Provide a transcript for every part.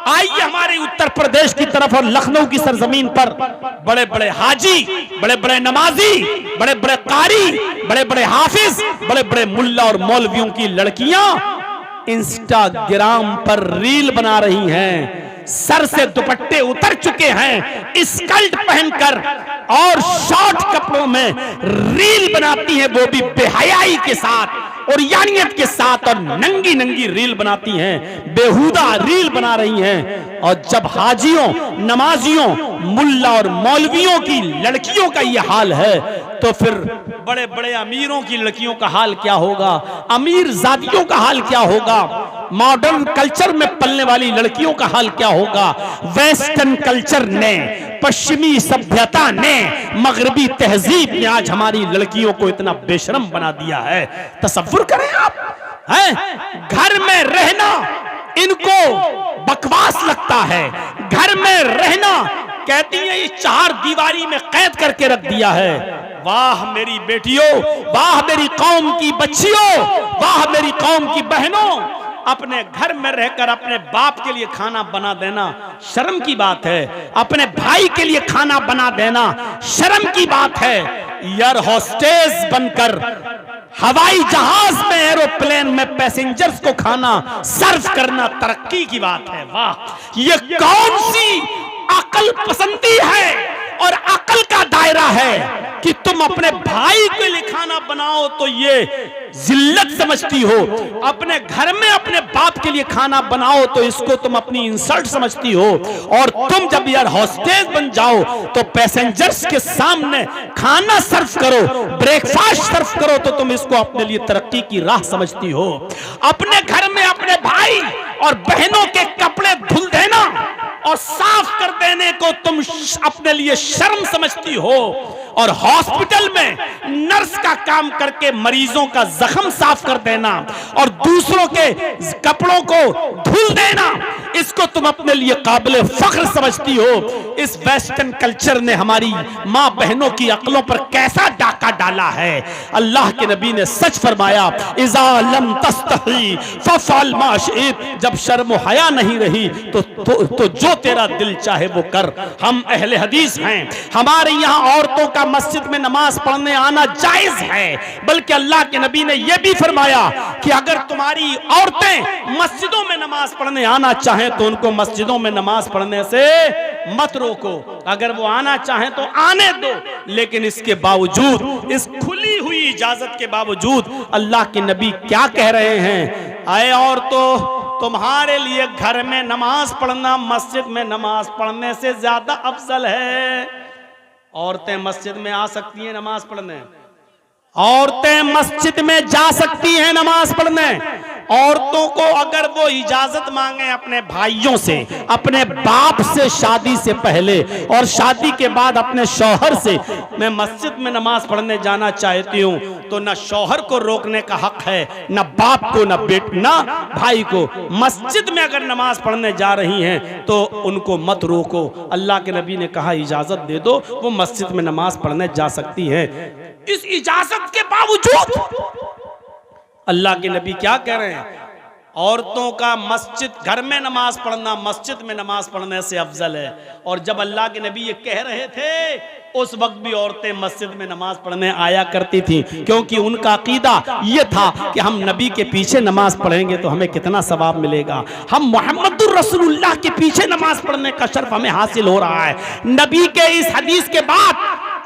आइए हमारे उत्तर प्रदेश की तरफ और लखनऊ की सरजमीन पर बड़े बड़े हाजी, बड़े बड़े नमाजी, बड़े बड़े कारी, बड़े बड़े हाफिज, बड़े बड़े मुल्ला और मौलवियों की लड़कियां इंस्टाग्राम पर रील बना रही हैं, सर से दुपट्टे उतर चुके हैं, स्कर्ट पहनकर और शॉर्ट कपड़ों में रील बनाती हैं, वो भी बेहयाई के साथ और यानियत के साथ, और नंगी नंगी रील बनाती हैं, बेहुदा रील बना रही हैं। और जब हाजियों, नमाजियों, मुल्ला और मौलवियों की लड़कियों का यह हाल है, तो फिर बड़े बड़े अमीरों की लड़कियों का हाल क्या होगा, अमीर जादियों का हाल क्या होगा, मॉडर्न कल्चर में पलने वाली लड़कियों का हाल क्या होगा। वेस्टर्न कल्चर ने, पश्चिमी सभ्यता ने, मगरबी तहजीब ने आज हमारी लड़कियों को इतना बेशरम बना दिया है। तसव्वुर करें आप, हैं घर में रहना इनको बकवास लगता है, घर में रहना कहती है ये चार दीवारी में कैद करके रख दिया है। वाह मेरी बेटियों, वाह मेरी कौम की बच्चियों, वाह मेरी कौम की बहनों, अपने घर में रहकर अपने बाप के लिए खाना बना देना शर्म की बात है, अपने भाई के लिए खाना बना देना शर्म की बात है। एयर होस्टेस बनकर हवाई जहाज में, एरोप्लेन में पैसेंजर्स को खाना सर्व करना तरक्की की बात है। वाह, ये कौन सी अकल पसंदी है और अकल का दायरा है कि तुम अपने भाई के लिए खाना बनाओ तो ये जिल्लत समझती हो, अपने घर में अपने बाप के लिए खाना बनाओ तो इसको तुम अपनी इंसल्ट समझती हो, और तुम जब एयर होस्टेस बन जाओ तो पैसेंजर्स के सामने खाना सर्व करो, ब्रेकफास्ट सर्व करो तो तुम इसको अपने लिए तरक्की की राह समझती हो। अपने घर में अपने भाई और बहनों के कपड़े धुल देना और साफ कर देने को तुम अपने लिए शर्म समझती हो, और हॉस्पिटल में नर्स का काम करके मरीजों का जख्म साफ कर देना और दूसरों के कपड़ों को धुल देना, इसको तुम अपने लिए काबिल फख्र समझती हो। इस वेस्टर्न कल्चर ने हमारी मां बहनों की अक्लों पर कैसा डाका डाला है। अल्लाह के नबी ने सच फरमाया, इज़ा लम तस्तही फफ़अल मा शि'त, जब शर्म व हया नहीं रही तो जो तेरा दिल चाहे वो कर। हम अहले हदीस हैं, हमारे यहाँ औरतों का मस्जिद में नमाज पढ़ने आना जायज है, बल्कि अल्लाह के नबी ने यह भी फरमाया कि अगर तुम्हारी औरतें मस्जिदों में नमाज पढ़ने आना चाहें तो उनको मस्जिदों में नमाज पढ़ने से मत रोको, अगर वो आना चाहें तो आने दो, लेकिन इसके बावजूद, इस खुली हुई इजाजत के बावजूद अल्लाह के नबी क्या कह रहे हैं, आए औरतों तुम्हारे लिए घर में नमाज पढ़ना मस्जिद में नमाज पढ़ने से ज्यादा अफजल है। औरतें मस्जिद में आ सकती हैं नमाज पढ़ने, औरतें मस्जिद में जा सकती हैं नमाज पढ़ने। औरतों को अगर वो इजाजत मांगे अपने भाइयों से, अपने बाप से शादी से पहले और शादी के बाद अपने शौहर से, मैं मस्जिद में नमाज पढ़ने जाना चाहती हूँ, तो न शौहर को रोकने का हक है, न बाप को, न भाई को। मस्जिद में अगर नमाज पढ़ने जा रही हैं तो उनको मत रोको। अल्लाह के नबी ने कहा इजाजत दे दो, वो मस्जिद में नमाज पढ़ने जा सकती हैं। इस इजाजत के बावजूद अल्लाह के नबी क्या कह रहे हैं, औरतों का मस्जिद, घर में नमाज पढ़ना मस्जिद में नमाज पढ़ने से अफजल है। और जब अल्लाह के नबी ये कह रहे थे उस वक्त भी औरतें मस्जिद में नमाज पढ़ने आया करती थी, क्योंकि उनका अकीदा ये था कि हम नबी के पीछे नमाज पढ़ेंगे तो हमें कितना सवाब मिलेगा, हम मोहम्मदुर रसूलुल्लाह के पीछे नमाज पढ़ने का शर्फ हमें हासिल हो रहा है। नबी के इस हदीस के बाद,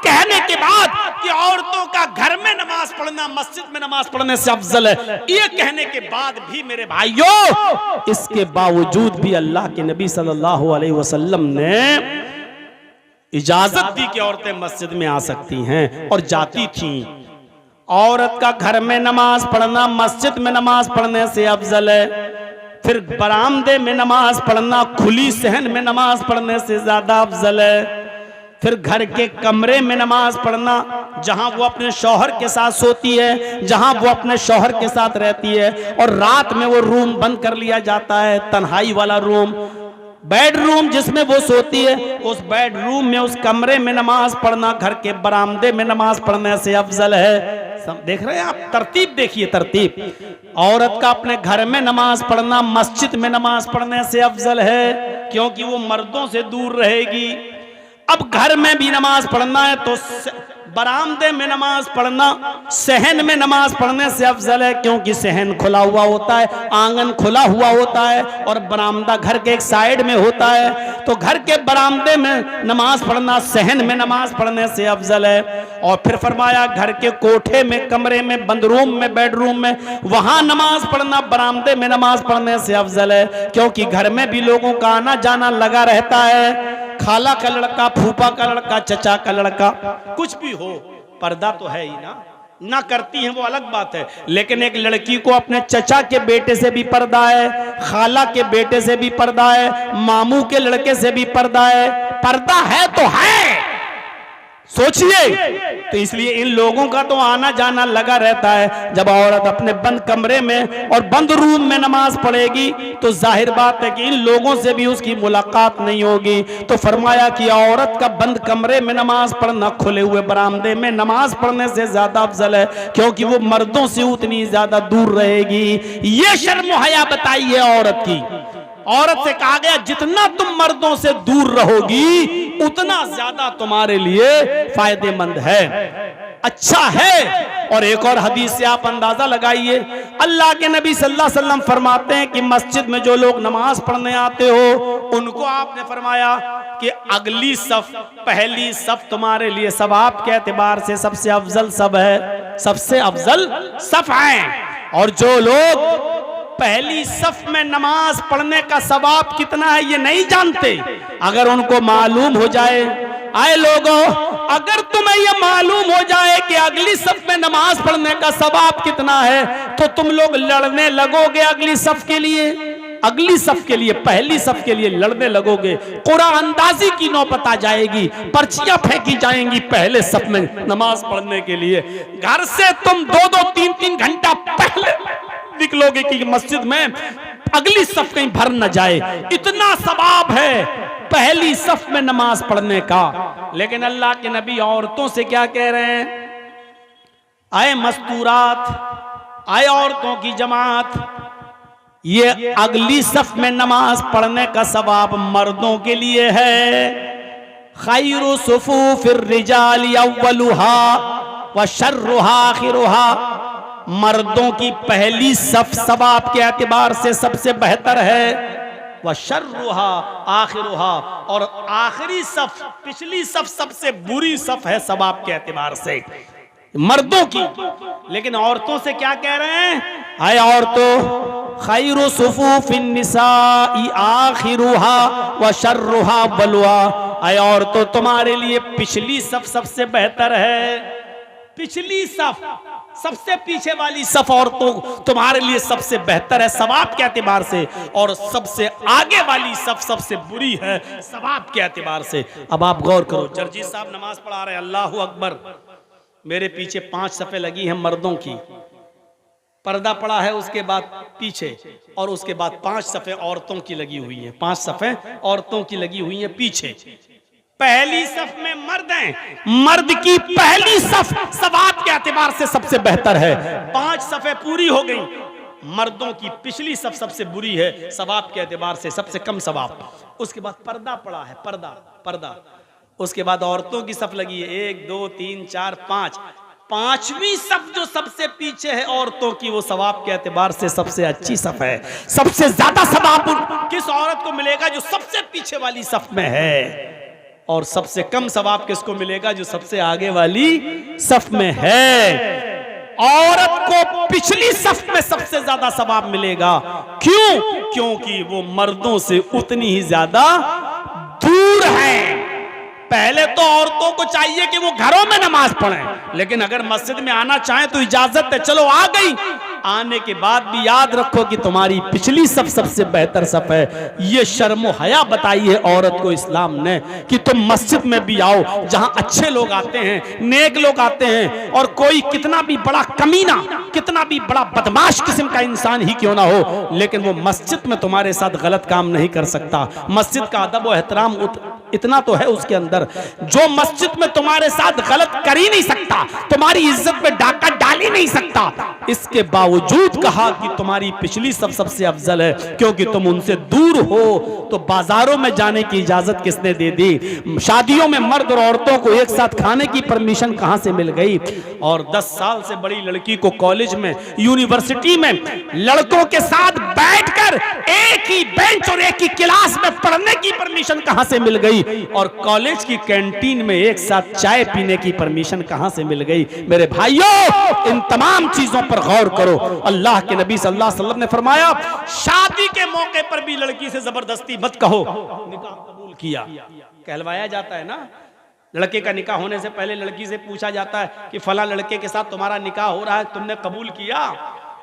कहने के बाद कि औरतों का घर में नमाज पढ़ना मस्जिद में नमाज पढ़ने से अफजल है, ये कहने के बाद भी मेरे भाइयों, इसके बावजूद भी अल्लाह के नबी सल्लल्लाहु अलैहि वसल्लम ने इजाजत दी कि औरतें मस्जिद में आ सकती हैं और जाती थीं। औरत का घर में नमाज पढ़ना मस्जिद में नमाज पढ़ने से अफजल है। फिर बरामदे में नमाज पढ़ना, खुली सहन में नमाज पढ़ने से ज्यादा अफजल है। फिर घर के कमरे में नमाज पढ़ना, जहां वो अपने शौहर के साथ सोती है, जहां वो अपने शौहर के साथ रहती है, और रात में वो रूम बंद कर लिया जाता है, तन्हाई वाला रूम, बेडरूम जिसमें वो सोती है, उस बेडरूम में, उस कमरे में नमाज पढ़ना घर के बरामदे में नमाज पढ़ने से अफजल है। देख रहे हैं आप, तरतीब देखिए, तरतीब। औरत का अपने घर में नमाज पढ़ना मस्जिद में नमाज पढ़ने से अफजल है, क्योंकि वो मर्दों से दूर रहेगी। अब घर में भी नमाज पढ़ना है तो बरामदे में नमाज पढ़ना, सहन में नमाज पढ़ने से अफजल है, क्योंकि सहन खुला हुआ होता है, आंगन खुला हुआ होता है और बरामदा घर के एक साइड में होता है। तो घर के बरामदे में नमाज पढ़ना सहन में नमाज पढ़ने से अफजल है। और फिर फरमाया घर के कोठे में, कमरे में, बंद रूम में, बेडरूम में, वहां नमाज पढ़ना बरामदे में नमाज पढ़ने से अफजल है, क्योंकि घर में भी लोगों का आना जाना लगा रहता है। खाला का लड़का, फूफा का लड़का, चचा का लड़का, कुछ भी हो, पर्दा तो है ही ना करती हैं वो अलग बात है, लेकिन एक लड़की को अपने चचा के बेटे से भी पर्दा है, खाला के बेटे से भी पर्दा है, मामू के लड़के से भी पर्दा है। पर्दा है तो है, सोचिए। तो इसलिए इन लोगों का तो आना जाना लगा रहता है। जब औरत अपने बंद कमरे में और बंद रूम में नमाज पढ़ेगी तो जाहिर बात है कि इन लोगों से भी उसकी मुलाकात नहीं होगी। तो फरमाया कि औरत का बंद कमरे में नमाज पढ़ना खुले हुए बरामदे में नमाज पढ़ने से ज्यादा अफजल है, क्योंकि वो मर्दों से उतनी ज्यादा दूर रहेगी। ये शर्म हया बताई है औरत की। औरत से कहा गया जितना तुम मर्दों से दूर रहोगी उतना ज्यादा तुम्हारे लिए फायदेमंद है, अच्छा है। और एक और हदीस से आप अंदाजा लगाइए, अल्लाह के नबी सल्लल्लाहु अलैहि वसल्लम फरमाते हैं कि मस्जिद में जो लोग नमाज पढ़ने आते हो उनको आपने फरमाया कि अगली सफ, पहली सफ तुम्हारे लिए सवाब के एतबार से सबसे अफजल सब है, सबसे अफजल सफ है। और जो लोग पहली सफ में नमाज पढ़ने का सवाब कितना है ये नहीं जानते, अगर उनको मालूम हो जाए, आए लोगों, अगर तुम्हें ये मालूम हो जाए कि अगली सफ में नमाज पढ़ने का सवाब कितना है तो तुम लोग लड़ने लगोगे अगली सफ के लिए, अगली सफ के लिए, पहली सफ के लिए लड़ने लगोगे। कुरान अंदाजी की नौबत आ जाएगी, पर्चियां फेंकी जाएंगी पहले सफ में नमाज पढ़ने के लिए। घर से तुम 2-2, 3-3 घंटा पहले निकलोगे कि मस्जिद में अगली सफ कहीं भर न जाए, इतना सवाब है पहली सफ में नमाज पढ़ने का। लेकिन अल्लाह के नबी औरतों से क्या कह रहे हैं, आए मस्तूरात, आए औरतों की जमात, ये अगली सफ में नमाज पढ़ने का सवाब मर्दों के लिए है। खैरु सुफूफिर रिजाल अव्वलुहा व शर्रुहा आखिरुहा, मर्दों की पहली सफ सवाब के एतबार से सबसे बेहतर है, व शर्रुहा आखिरुहा, और आखिरी सफ, पिछली सफ सबसे बुरी सफ है सवाब के एतबार से मर्दों की। लेकिन औरतों से क्या कह रहे हैं, आए औरतों, खैरु सुफूफिन निसाई आखिरुहा व शर्रुहा बलवा, आए औरतों तुम्हारे लिए पिछली सफ सबसे बेहतर है, पिछली सफ, सबसे पीछे वाली सफ औरतों तुम्हारे लिए सबसे बेहतर है सवाब के एतबार से, और सबसे आगे वाली सफ सबसे बुरी है सवाब के एतबार से। अब आप गौर करो, जर्जी साहब नमाज पढ़ा रहे हैं, अल्लाहु अकबर, मेरे पीछे 5 सफ़े लगी हैं मर्दों की, पर्दा पड़ा है उसके बाद पीछे, और उसके बाद 5 सफ़े औरतों की लगी हुई हैं, 5 सफ़े औरतों की लगी हुई हैं पीछे। पहली सफ में मर्द हैं, मर्द की पहली सफ सवाब के एतबार से सबसे बेहतर है, 5 सफ़े पूरी हो गई। मर्दों की पिछली सफ सबसे बुरी है सवाब के एतबार से, सबसे कम सवाब। उसके बाद पर्दा पड़ा है, पर्दा, पर्दा, उसके बाद औरतों की सफ लगी है 1 2 3 4 5, 5वीं सफ जो सबसे पीछे है औरतों की, वो सवाब के एतबार से सबसे अच्छी सफ है। सबसे ज्यादा सवाब किस औरत को मिलेगा जो सबसे पीछे वाली सफ में है, और सबसे कम सवाब किसको मिलेगा जो सबसे आगे वाली सफ में है। औरत को पिछली सफ में सबसे ज्यादा सवाब मिलेगा, क्यों? क्योंकि वो मर्दों से उतनी ही ज्यादा दूर है। पहले तो औरतों को चाहिए कि वो घरों में नमाज पढ़ें, लेकिन अगर मस्जिद में आना चाहें तो इजाजत है, चलो आ गई। आने के बाद भी याद रखो कि तुम्हारी पिछली सफ सबसे बेहतर सफ है। ये शर्म हया बताई है औरत को इस्लाम ने कि तुम मस्जिद में भी आओ जहां अच्छे लोग आते हैं, नेक लोग आते हैं, और कोई कितना भी बड़ा कमीना, कितना भी बड़ा बदमाश किस्म का इंसान ही क्यों ना हो, लेकिन वो मस्जिद में तुम्हारे साथ गलत काम नहीं कर सकता। मस्जिद का अदब और एहतराम इतना तो है उसके अंदर। जो मस्जिद में तुम्हारे साथ गलत कर ही नहीं सकता, तुम्हारी इज्जत में डाका डाल ही नहीं सकता, इसके बावजूद कहा कि तुम्हारी पिछली सबसे अफजल है, क्योंकि तुम उनसे दूर हो। तो बाजारों में जाने की इजाजत किसने दे दी? शादियों में मर्द और औरतों को एक साथ खाने की परमिशन कहां से मिल गई? और 10 साल से बड़ी लड़की को कॉलेज में, यूनिवर्सिटी में लड़कों के साथ बैठकर एक ही बेंच और एक ही क्लास में पढ़ने की परमिशन कहां से मिल गई? और कॉलेज की कैंटीन में एक साथ चाय पीने की परमिशन कहां से मिल गई? मेरे भाइयों, इन तमाम चीजों पर गौर करो। अल्लाह के नबी सल्लल्लाहु अलैहि वसल्लम ने फरमाया, शादी के मौके पर भी लड़की से जबरदस्ती मत कहो निकाह कबूल किया। कहलवाया जाता है ना, लड़के का निकाह होने से पहले लड़की से पूछा जाता है कि फला लड़के के साथ तुम्हारा निकाह हो रहा है, तुमने कबूल किया?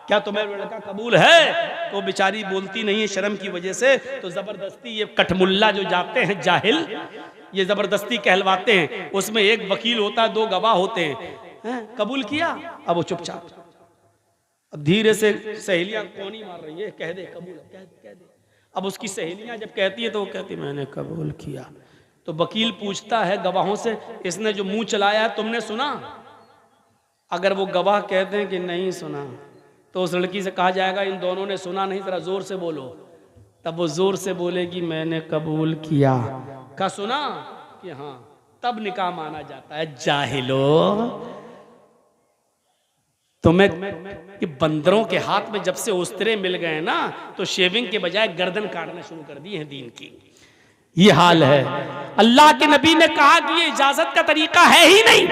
क्या तुम्हें लड़का कबूल है? तो बेचारी बोलती नहीं है शर्म की वजह से। तो जबरदस्ती ये कठमुल्ला जो जाते हैं जाहिल, ये जबरदस्ती कहलवाते हैं। उसमें एक वकील होता है, 2 गवाह होते हैं। कबूल किया? अब वो चुपचाप, अब धीरे से सहेलियां कोनी मार रही है, कह दे कबूल, कह दे। अब उसकी सहेलियां जब कहती है तो वो कहती मैंने कबूल किया। तो वकील पूछता है गवाहों से, इसने जो मुंह चलाया है तुमने सुना? अगर वो गवाह कहते हैं कि नहीं सुना, तो उस लड़की से कहा जाएगा इन दोनों ने सुना नहीं, जरा जोर से बोलो। तब वो जोर से बोलेगी मैंने कबूल किया। कहा सुना कि हाँ, तब निकाह माना जाता है। जाहिलो, तुम्हें कि बंदरों के हाथ में जब से उस्तरे मिल गए ना, तो शेविंग के बजाय गर्दन काटना शुरू कर दी है दीन की। ये हाल है। अल्लाह के नबी ने कहा कि ये इजाजत का तरीका है ही नहीं।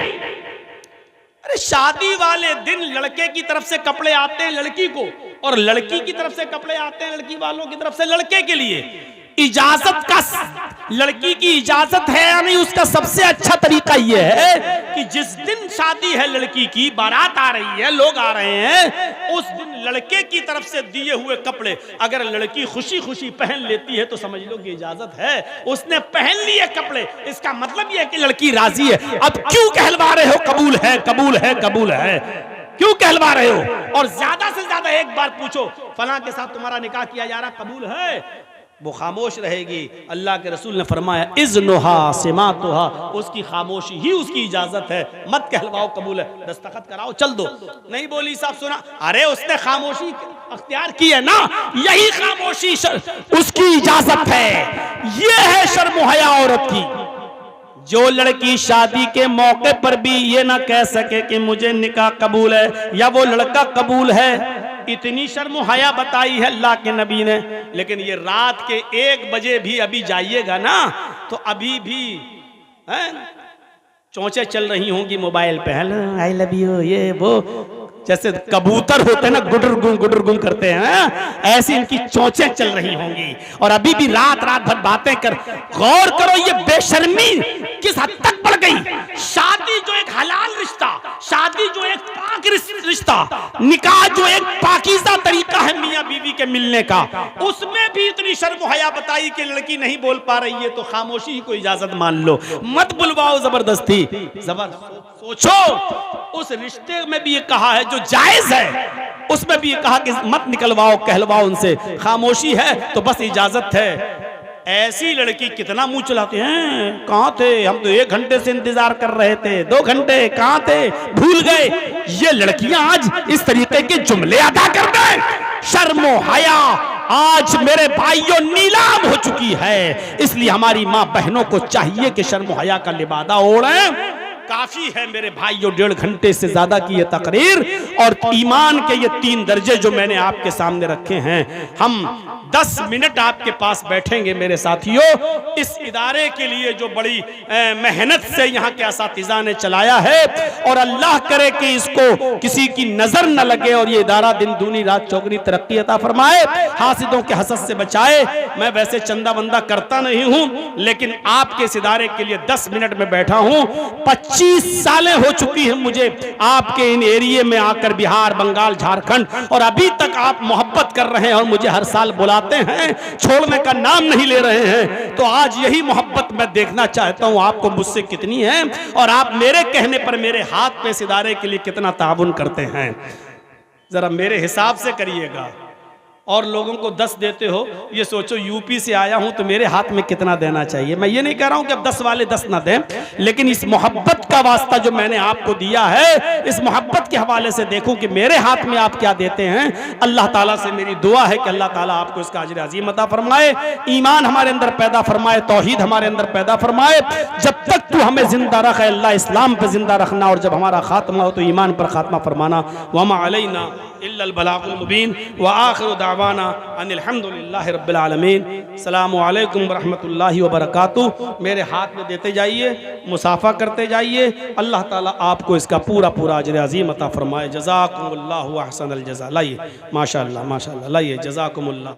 अरे शादी वाले दिन लड़के की तरफ से कपड़े आते हैं लड़की को, और लड़की की तरफ से कपड़े आते हैं लड़की वालों की तरफ से लड़के के लिए। इजाजत का, लड़की की इजाजत है या नहीं, उसका सबसे अच्छा तरीका यह है कि जिस दिन शादी है लड़की की, बारात आ रही है, लोग आ रहे हैं, उस दिन लड़के की तरफ से दिए हुए कपड़े अगर लड़की खुशी खुशी पहन लेती है तो समझ लो कि इजाजत है। उसने पहन लिए कपड़े, इसका मतलब यह है कि लड़की राजी है। अब क्यों कहलवा रहे हो कबूल है कबूल है कबूल है? क्यों कहलवा रहे हो? और ज्यादा से ज्यादा एक बार पूछो फलां के साथ तुम्हारा निकाह किया जा रहा, कबूल है? वो खामोश रहेगी। अल्लाह के रसूल ने फरमाया इज़्नुहा सिमातुहा, उसकी खामोशी ही उसकी इजाजत है। मत कहलवाओ कबूल है, दस्तखत कराओ, चल दो। नहीं बोली साहब सुना, अरे उसने खामोशी अख्तियार की है ना, यही खामोशी उसकी इजाजत है। ये है शर्म हया औरत की। जो लड़की शादी के मौके पर भी ये ना कह सके कि मुझे निकाह कबूल है या वो लड़का कबूल है, इतनी शर्म हया बताई है अल्लाह के नबी ने। लेकिन ये रात के 1 बजे भी अभी जाइएगा ना, तो अभी भी चोंचे चल रही होंगी मोबाइल पे, हेलो आई लव यू, ये वो, जैसे कबूतर होते हैं ना गुडर गुम करते हैं, ऐसी इनकी चोंचे चल रही होंगी। और अभी भी रात भर बातें कर। गौर करो ये बेशर्मी किस हद तक बढ़ गई। शादी जो एक हलाल रिश्ता, शादी जो एक पाक रिश्ता, निकाह जो एक पाकीज़ा तरीका है मियां बीवी के मिलने का, उसमें भी इतनी शर्म हया बताई कि लड़की नहीं बोल पा रही है तो खामोशी ही को इजाजत मान लो, मत बुलवाओ जबरदस्ती। सोचो उस रिश्ते में भी ये कहा है जो जायज है, उसमें भी ये कहा कि मत निकलवाओ कहलवाओ उनसे, खामोशी है तो बस इजाजत है। ऐसी लड़की कितना मुंह चलाते हैं, कहां थे हम तो 1 घंटे से इंतजार कर रहे थे, 2 घंटे कहां थे, भूल गए। ये लड़कियां आज इस तरीके के जुमले अदा कर गए। शर्मो हया आज मेरे भाइयों नीलाम हो चुकी है। इसलिए हमारी मां बहनों को चाहिए कि शर्मो हया का लिबादा ओढ़ें। काफी है मेरे भाइयों 1.5 घंटे से ज्यादा की ये तकरीर, और ईमान के ये 3 दर्जे जो मैंने आपके सामने रखे हैं। हम 10 मिनट आपके पास बैठेंगे मेरे साथियों, इस इदारे के लिए जो बड़ी मेहनत से यहाँ के असातिज़ा ने चलाया है, और अल्लाह करे कि इसको किसी की नजर न लगे और ये इदारा दिन दूनी रात चौगनी तरक्की अता फरमाए, हासिदों के हसद से बचाए। मैं वैसे चंदा बंदा करता नहीं हूँ, लेकिन आपके इस इदारे के लिए 10 मिनट में बैठा हूँ। 25 सालें हो चुकी हैं मुझे आपके इन एरिया में आकर, बिहार, बंगाल, झारखंड, और अभी तक आप मोहब्बत कर रहे हैं और मुझे हर साल बुलाते हैं, छोड़ने का नाम नहीं ले रहे हैं। तो आज यही मोहब्बत मैं देखना चाहता हूं आपको मुझसे कितनी है, और आप मेरे कहने पर मेरे हाथ पे इस इदारे के लिए कितना ताउन करते हैं। जरा मेरे हिसाब से करिएगा और लोगों को 10 देते हो, ये सोचो यूपी से आया हूं तो मेरे हाथ में कितना देना चाहिए। मैं ये नहीं कह रहा हूं कि अब 10 वाले 10 ना दें, लेकिन इस मोहब्बत का वास्ता जो मैंने आपको दिया है, इस मोहब्बत के हवाले से देखो कि मेरे हाथ में आप क्या देते हैं। अल्लाह ताला से मेरी दुआ है कि अल्लाह ताला आपको इसका अजर अजीम अता फरमाए, ईमान हमारे अंदर पैदा फरमाए, तौहीद हमारे अंदर पैदा फरमाए। जब तक तू हमें जिंदा रखे अल्लाह, इस्लाम पे जिंदा रखना, और जब हमारा खात्मा हो तो ईमान पर खात्मा फरमाना। वमा अलैना इल्लल बलागुल मुबीन व आखिरु दावाना अनिल हम्दुलिल्लाहि रब्बिल आलमीन। अस्सलामु अलैकुम व रहमतुल्लाहि व बरकातुहू। मेरे हाथ में देते जाइए, मुसाफा करते जाइए, अल्लाह ताला आपको इसका पूरा पूरा अजर अजीम अता फरमाए। जज़ाकुमुल्लाहु अहसनल जज़ा। लाइए माशाअल्लाह माशाअल्लाह, लाइए जज़ाकुमुल्लाह।